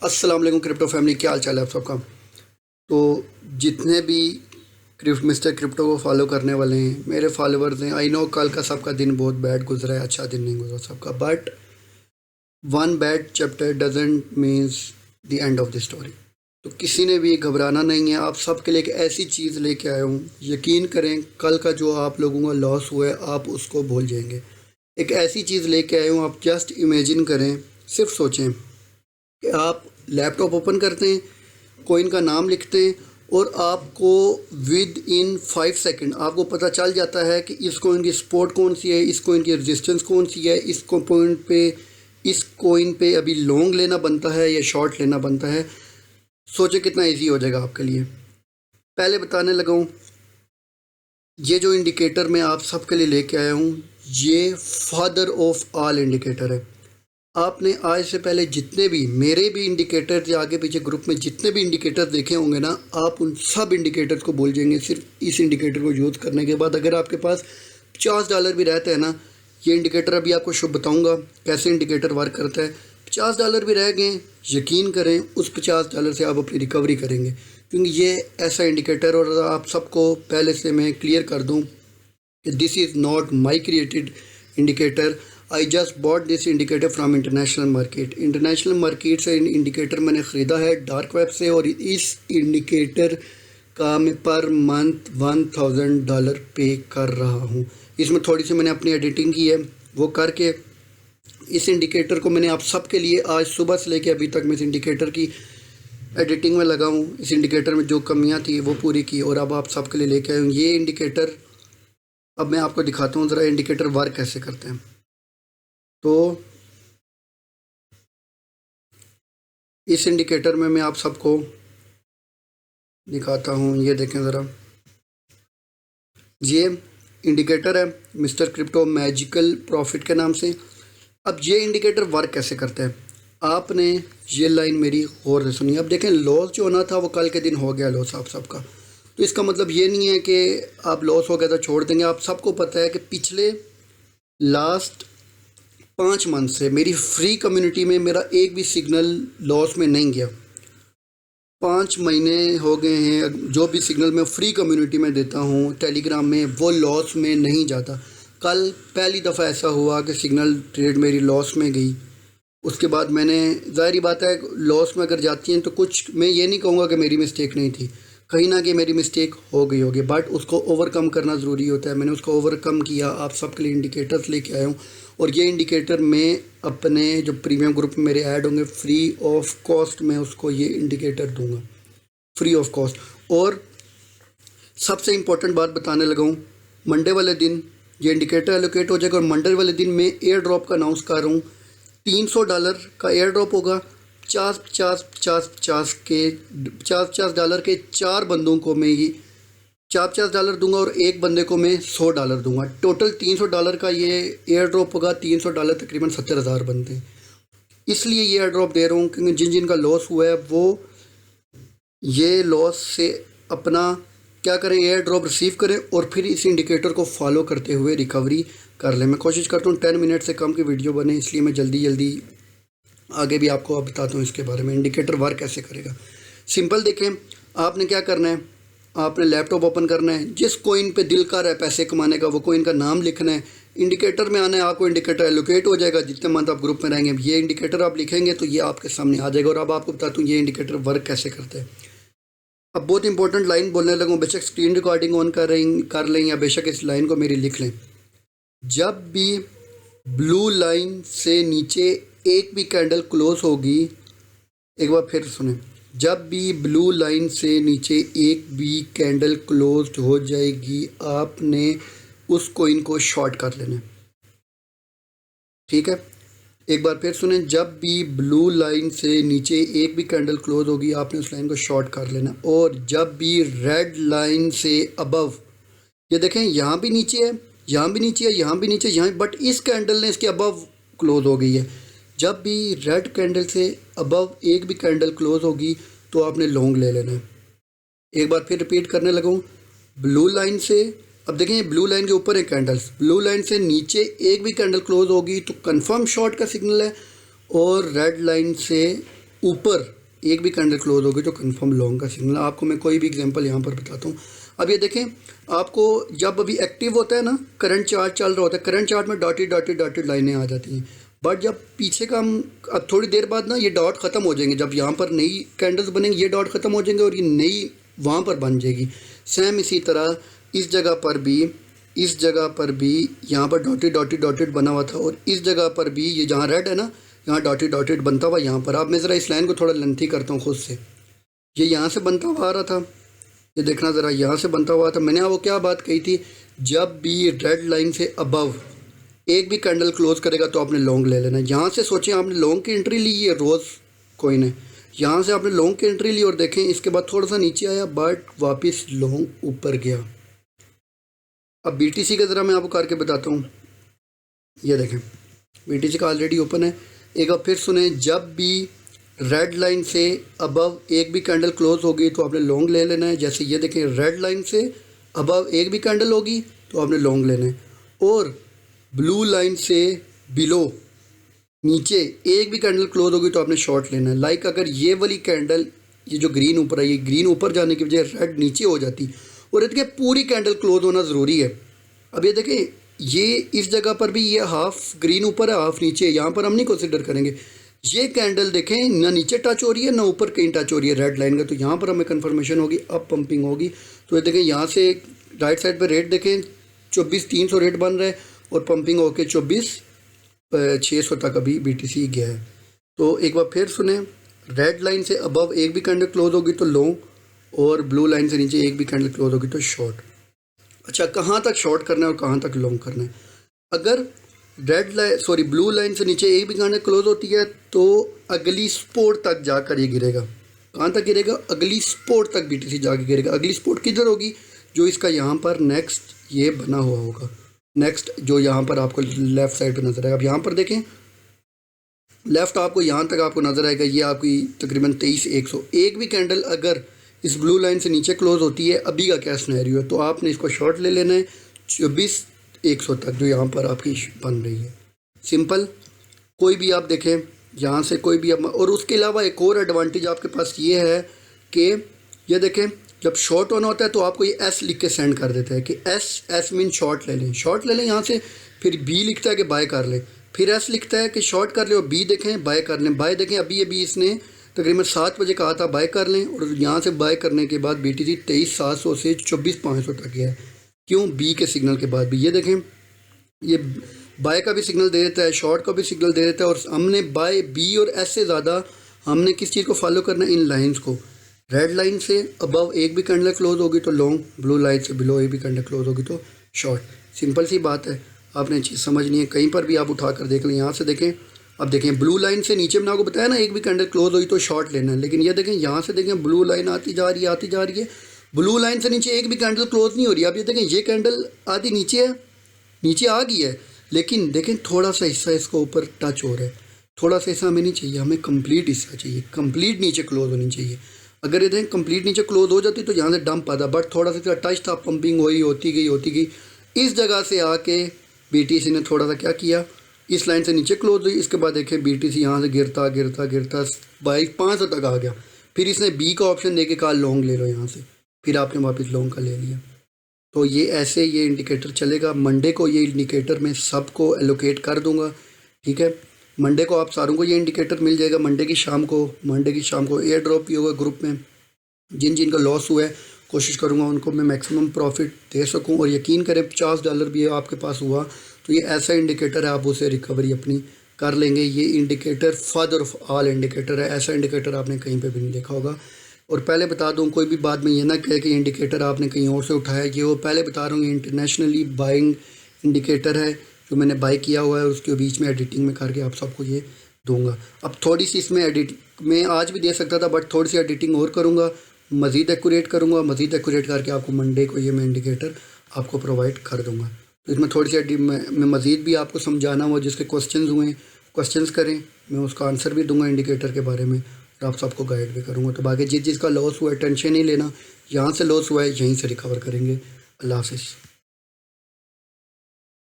अस्सलाम वालेकुम crypto family, क्या हाल चाल है आप सबका। तो जितने भी मिस्टर क्रिप्टो को फॉलो करने वाले हैं, मेरे फॉलोअर्स हैं, आई नो कल का सबका दिन बहुत बैड गुजरा है, अच्छा दिन नहीं गुजरा सबका, but one bad chapter doesn't means the end of the story. तो किसी ने भी घबराना नहीं है। आप सबके लिए एक ऐसी चीज़ लेके आया हूँ, यकीन करें कल का जो आप लोगों का लॉस हुआ है आप उसको भूल जाएंगे। एक ऐसी चीज़ लेके आया हूँ, आप जस्ट इमेजिन करें, सिर्फ सोचें कि आप लैपटॉप ओपन करते हैं, कोइन का नाम लिखते हैं और आपको विद इन 5 सेकंड आपको पता चल जाता है कि इस कोइन की सपोर्ट कौन सी है, इस कोइन की रेजिस्टेंस कौन सी है, इस पॉइंट पे इस कोइन पे अभी लॉन्ग लेना बनता है या शॉर्ट लेना बनता है। सोचे कितना इजी हो जाएगा आपके लिए। पहले बताने लगा हूँ, ये जो इंडिकेटर मैं आप सबके लिए लेके आया हूँ, ये फादर ऑफ ऑल इंडिकेटर है। आपने आज से पहले जितने भी मेरे भी इंडिकेटर या आगे पीछे ग्रुप में जितने भी इंडिकेटर देखे होंगे ना, आप उन सब इंडिकेटर्स को भूल जाएंगे। सिर्फ इस इंडिकेटर को यूज़ करने के बाद अगर आपके पास $50 भी रहते हैं ना, ये इंडिकेटर अभी आपको शुभ बताऊंगा कैसे इंडिकेटर वर्क करता है। $50 भी रह गए, यकीन करें उस $50 से आप अपनी रिकवरी करेंगे, क्योंकि ये ऐसा इंडिकेटर। और आप सबको पहले से मैं क्लियर कर दूँ कि this is not my created indicator. I just bought this indicator from international market. International market से इंडिकेटर मैंने ख़रीदा है डार्क वेब से, और इस इंडिकेटर का मैं पर मंथ $1000 पे कर रहा हूँ। इसमें थोड़ी सी मैंने अपनी एडिटिंग की है, वो करके इस इंडिकेटर को मैंने आप सबके लिए आज सुबह से लेके अभी तक मैं इस इंडिकेटर की एडिटिंग में लगा हूँ। इस इंडिकेटर में जो कमियाँ थी वो पूरी की और अब आप सबके लिए लेके आया हूँ ये इंडिकेटर। अब मैं आपको दिखाता हूँ ज़रा इंडिकेटर वर्क कैसे करते हैं। तो इस इंडिकेटर में मैं आप सबको दिखाता हूँ, ये देखें ज़रा, ये इंडिकेटर है मिस्टर क्रिप्टो मैजिकल प्रॉफिट के नाम से। अब ये इंडिकेटर वर्क कैसे करता है, आपने ये लाइन मेरी गौर से सुनी। अब देखें लॉस जो होना था वो कल के दिन हो गया लॉस आप सबका। तो इसका मतलब ये नहीं है कि आप लॉस हो गया तो छोड़ देंगे। आप सबको पता है कि पिछले लास्ट 5 मंथ से मेरी फ्री कम्युनिटी में मेरा एक भी सिग्नल लॉस में नहीं गया। 5 महीने हो गए हैं, जो भी सिग्नल मैं फ्री कम्युनिटी में देता हूँ टेलीग्राम में वो लॉस में नहीं जाता। कल पहली दफ़ा ऐसा हुआ कि सिग्नल ट्रेड मेरी लॉस में गई। उसके बाद मैंने, ज़ाहिर बात है लॉस में अगर जाती हैं तो कुछ, मैं ये नहीं कहूँगा कि मेरी मिस्टेक नहीं थी, कहीं ना कहीं मेरी मिस्टेक हो गई होगी, बट उसको ओवरकम करना ज़रूरी होता है। मैंने उसको ओवरकम किया, आप सबके लिए इंडिकेटर्स लेके आया हूँ। और ये इंडिकेटर मैं अपने जो प्रीमियम ग्रुप में मेरे ऐड होंगे फ्री ऑफ कॉस्ट मैं उसको ये इंडिकेटर दूंगा, फ्री ऑफ कॉस्ट। और सबसे इम्पोर्टेंट बात बताने लगा हूँ, मंडे वाले दिन ये इंडिकेटर एलोकेट हो जाएगा और मंडे वाले दिन मैं एयर ड्रॉप का अनाउंस कर रहा हूँ। $300 का एयर ड्रॉप होगा। 50 के $50 के 4 बंदों को मैं ये $50 दूंगा और एक बंदे को मैं $100 दूंगा। टोटल $300 का ये एयर ड्रॉप होगा। $300 तकरीबन 70,000 बनते हैं। इसलिए ये एयर ड्रॉप दे रहा हूँ क्योंकि जिन जिन का लॉस हुआ है वो ये लॉस से अपना क्या करें, एयर ड्रॉप रिसीव करें और फिर इस इंडिकेटर को फॉलो करते हुए रिकवरी कर लें। मैं कोशिश करता हूँ 10 मिनट से कम की वीडियो बने, इसलिए मैं जल्दी आगे भी आपको बताता हूँ इसके बारे में इंडिकेटर वर्क कैसे करेगा। सिंपल देखें, आपने क्या करना है, आपने लैपटॉप ओपन करना है, जिस कोइन पे दिल कर है पैसे कमाने का वो कोइन का नाम लिखना है, इंडिकेटर में आना है, आपको इंडिकेटर एलोकेट हो जाएगा जितने मंथ आप ग्रुप में रहेंगे। ये इंडिकेटर आप लिखेंगे तो ये आपके सामने आ जाएगा। और अब आपको बताता हूँ ये इंडिकेटर वर्क कैसे करता है। अब बहुत इंपॉर्टेंट लाइन बोलने लगूँ, बेशक स्क्रीन रिकॉर्डिंग ऑन कर लें या बेशक इस लाइन को मेरी लिख लें। जब भी ब्लू लाइन से नीचे एक भी कैंडल क्लोज होगी, एक बार फिर सुने, जब भी ब्लू लाइन से नीचे एक भी कैंडल क्लोज्ड हो जाएगी आपने उस कोइन को शॉर्ट कर लेना है। ठीक है, एक बार फिर सुने, जब भी ब्लू लाइन से नीचे एक भी कैंडल क्लोज होगी आपने उस लाइन को शॉर्ट कर लेना। और जब भी रेड लाइन से अबव, ये देखें यहाँ भी नीचे है, यहाँ भी नीचे है, यहाँ भी नीचे, यहाँ, बट इस कैंडल ने इसके अबव क्लोज हो गई है। जब भी रेड कैंडल से अबव एक भी कैंडल क्लोज होगी तो आपने लॉन्ग ले लेना है। एक बार फिर रिपीट करने लगा हूँ, ब्लू लाइन से, अब देखें ब्लू लाइन के ऊपर है कैंडल्स, ब्लू लाइन से नीचे एक भी कैंडल क्लोज होगी तो कंफर्म शॉर्ट का सिग्नल है। और रेड लाइन से ऊपर एक भी कैंडल क्लोज होगी तो कंफर्म लॉन्ग का सिग्नल। आपको मैं कोई भी एग्जांपल यहाँ पर बताता हूँ। अब ये देखें, आपको जब अभी एक्टिव होता है ना, करंट चार्ट चल रहा होता है, करंट चार्ट में डॉटेड लाइनें आ जाती हैं। बट जब पीछे का हम अब थोड़ी देर बाद ना ये डॉट ख़त्म हो जाएंगे, जब यहाँ पर नई कैंडल्स बनेंगे ये डॉट ख़त्म हो जाएंगे और ये नई वहाँ पर बन जाएगी। सेम इसी तरह इस जगह पर भी यहाँ पर डॉटेड बना हुआ था, और इस जगह पर भी ये जहाँ रेड है ना, यहाँ डॉटेड बनता हुआ यहाँ पर। अब मैं ज़रा इस लाइन को थोड़ा लेंथी करता हूँ खुद से। ये यहाँ से बनता हुआ आ रहा था, ये देखना ज़रा, यहाँ से बनता हुआ था। मैंने वो क्या बात कही थी, जब भी रेड लाइन से अबव एक भी कैंडल क्लोज करेगा तो आपने लॉन्ग ले लेना है। यहाँ से सोचें आपने लॉन्ग की एंट्री ली, ये रोज़ कॉइन है, यहाँ से आपने लॉन्ग की एंट्री ली और देखें इसके बाद थोड़ा सा नीचे आया बट वापस लॉन्ग ऊपर गया। अब बीटीसी का ज़रा मैं आपको करके बताता हूँ। ये देखें बीटीसी का ऑलरेडी ओपन है। एक बार फिर सुने, जब भी रेड लाइन से अबव एक भी कैंडल क्लोज होगी तो आपने लॉन्ग ले लेना है। जैसे ये देखें, रेड लाइन से अबव एक भी कैंडल होगी तो आपने लॉन्ग लेना है, और ब्लू लाइन से बिलो नीचे एक भी कैंडल क्लोज होगी तो आपने शॉर्ट लेना है। लाइक अगर ये वाली कैंडल, ये जो ग्रीन ऊपर है, ये ग्रीन ऊपर जाने की बजाय रेड नीचे हो जाती और इसके पूरी कैंडल क्लोज होना ज़रूरी है। अब ये देखें, ये इस जगह पर भी ये हाफ ग्रीन ऊपर है हाफ नीचे है, यहाँ पर हम नहीं कंसिडर करेंगे। ये कैंडल देखें ना नीचे टच हो रही है ना ऊपर कहीं टच हो रही है रेड लाइन का, तो यहाँ पर हमें कंफर्मेशन होगी अब पंपिंग होगी। तो ये देखें, यहाँ से राइट साइड पर रेट देखें 24,300 रेट बन रहा है और पंपिंग होके 24,600 तक अभी बीटीसी गया है। तो एक बार फिर सुने, रेड लाइन से अबव एक भी कैंडल क्लोज होगी तो लॉन्ग, और ब्लू लाइन से नीचे एक भी कैंडल क्लोज होगी तो शॉर्ट। अच्छा, कहाँ तक शॉर्ट करना है और कहाँ तक लॉन्ग करना है? अगर ब्लू लाइन से नीचे एक भी कैंडल क्लोज होती है तो अगली सपोर्ट तक जाकर ये गिरेगा। कहाँ तक गिरेगा? अगली सपोर्ट तक बीटीसी जाकर गिरेगा। अगली सपोर्ट किधर होगी? जो इसका यहाँ पर नेक्स्ट ये बना हुआ होगा, नेक्स्ट जो यहाँ पर आपको लेफ़्ट साइड पे नज़र आएगा। अब यहाँ पर देखें, लेफ़्ट आपको यहाँ तक आपको नज़र आएगा, ये आपकी तकरीबन 23,100। एक भी कैंडल अगर इस ब्लू लाइन से नीचे क्लोज होती है, अभी का क्या सिनेरियो है, तो आपने इसको शॉर्ट ले लेना है 24,100 तक जो यहाँ पर आपकी बन रही है। सिंपल, कोई भी आप देखें यहाँ से कोई भी और उसके अलावा एक और एडवांटेज आपके पास ये है कि ये देखें, जब शॉर्ट होना होता है तो आपको ये एस लिख के सेंड कर देता है कि एस मीन शॉर्ट ले लें यहाँ से। फिर बी लिखता है कि बाय कर लें, फिर एस लिखता है कि शॉर्ट कर लें, और बी देखें बाय कर लें। बाय देखें, अभी इसने तकरीबन 7 बजे कहा था बाय कर लें, और यहाँ से बाय करने के बाद बीटीसी 23,700 से 24,500 तक गया है। क्यों? बी के सिग्नल के बाद भी। ये देखें, ये बाय का भी सिग्नल दे देता है, शॉर्ट का भी सिग्नल दे देता है, और हमने बाय बी और एस से ज़्यादा हमने किस चीज़ को फॉलो करना है? इन लाइन्स को। रेड लाइन से अबव एक भी कैंडल क्लोज होगी तो लॉन्ग, ब्लू लाइन से बिलो एक भी कैंडल क्लोज होगी तो शॉर्ट। सिंपल सी बात है, आपने चीज़ समझनी है। कहीं पर भी आप उठा कर देख लें, यहाँ से देखें, अब देखें ब्लू लाइन से नीचे मैंने आपको बताया ना एक भी कैंडल क्लोज हुई तो शॉर्ट लेना है, लेकिन ये देखें यहाँ से देखें ब्लू लाइन आती जा रही है, ब्लू लाइन से नीचे एक भी कैंडल क्लोज नहीं हो रही। अब ये देखें, ये कैंडल आधी नीचे है, नीचे आ गई है, लेकिन देखें थोड़ा सा हिस्सा इसको ऊपर टच हो रहा है। थोड़ा सा हिस्सा हमें नहीं चाहिए, हमें कंप्लीट हिस्सा चाहिए, कंप्लीट नीचे क्लोज होनी चाहिए। अगर ये देखें कंप्लीट नीचे क्लोज हो जाती तो यहाँ से डंप आता, बट थोड़ा सा टच था, पंपिंग होती गई। इस जगह से आके बीटीसी ने थोड़ा सा क्या किया, इस लाइन से नीचे क्लोज हुई। इसके बाद देखें बीटीसी यहाँ से गिरता 22,500 तक आ गया। फिर इसने बी का ऑप्शन दे के कहा लॉन्ग ले लो यहाँ से, फिर आपने वापस लॉन्ग का ले लिया। तो ये ऐसे ये इंडिकेटर चलेगा। मंडे को ये इंडिकेटर मैं सबको एलोकेट कर दूंगा, ठीक है। मंडे को आप सारों को ये इंडिकेटर मिल जाएगा। मंडे की शाम को एयर ड्रॉप भी होगा ग्रुप में। जिन का लॉस हुआ है कोशिश करूँगा उनको मैं मैक्सिमम प्रॉफिट दे सकूँ, और यकीन करें $50 भी आपके पास हुआ तो ये ऐसा इंडिकेटर है, आप उसे रिकवरी अपनी कर लेंगे। ये indicator father of all indicator है, ऐसा इंडिकेटर आपने कहीं पे भी नहीं देखा होगा। और पहले बता दूं, कोई भी बाद में ये ना कहे कि इंडिकेटर आपने कहीं और से उठाया, ये वो पहले बता रहा हूँ ये इंटरनेशनली बाइंग इंडिकेटर है जो मैंने बाई किया हुआ है, उसके बीच में एडिटिंग में करके आप सबको ये दूंगा। अब थोड़ी सी इसमें एडिट मैं आज भी दे सकता था, बट थोड़ी सी एडिटिंग और करूँगा, मज़ीद एक्यूरेट करूँगा, मज़ीद एक्यूरेट करके आपको मंडे को ये मैं इंडिकेटर आपको प्रोवाइड कर दूँगा। तो इसमें थोड़ी सी मैं मज़ीद भी आपको समझाना हुआ, जिसके क्वेश्चंस हुए क्वेश्चंस करें, मैं उसका आंसर भी दूंगा इंडिकेटर के बारे में, और आप सबको गाइड भी करूँगा। तो बाकी जिस चीज़ का लॉस हुआ है टेंशन नहीं लेना, यहाँ से लॉस हुआ है यहीं से रिकवर करेंगे। अल्लाह हाफ़िज़।